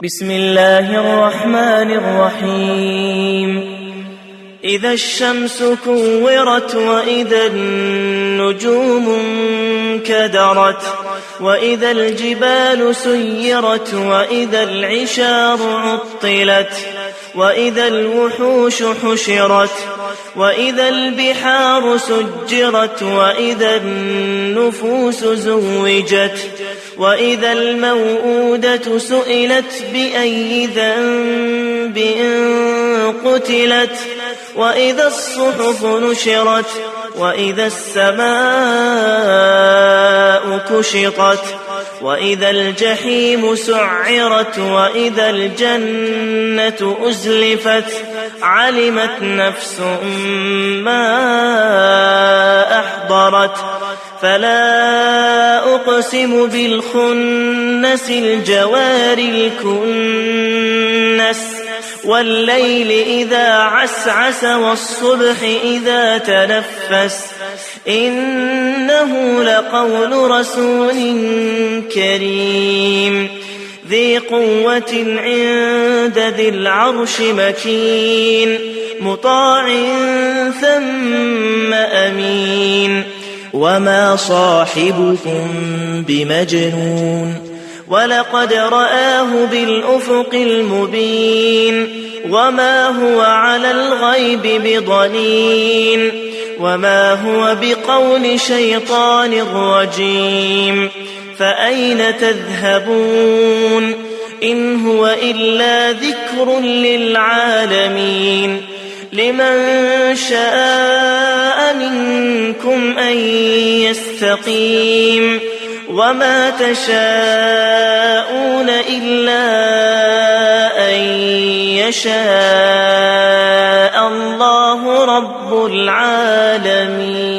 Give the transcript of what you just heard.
بسم الله الرحمن الرحيم إذا الشمس كورت وإذا النجوم انكدرت وإذا الجبال سيرت وإذا العشار عطلت وإذا الوحوش حشرت وإذا البحار سجرت وإذا النفوس زوجت وإذا الموءودة سئلت بأي ذنب قتلت وإذا الصحف نشرت وإذا السماء كشطت وإذا الجحيم سعرت وإذا الجنة أزلفت علمت نفس ما أحضرت فلا أقسم بالخنس الجوار الكنس والليل إذا عسعس والصبح إذا تنفس إنه لقول رسول كريم ذي قوة عند ذي العرش مكين مطاع ثم أمين وما صاحبكم بمجنون ولقد رآه بالأفق المبين وما هو على الغيب بضنين وما هو بقول شيطان رجيم فأين تذهبون إن هو إلا ذكر للعالمين لمن شاء منكم أن يستقيم وما تشاءون إلا أن يشاء الله رب العالمين.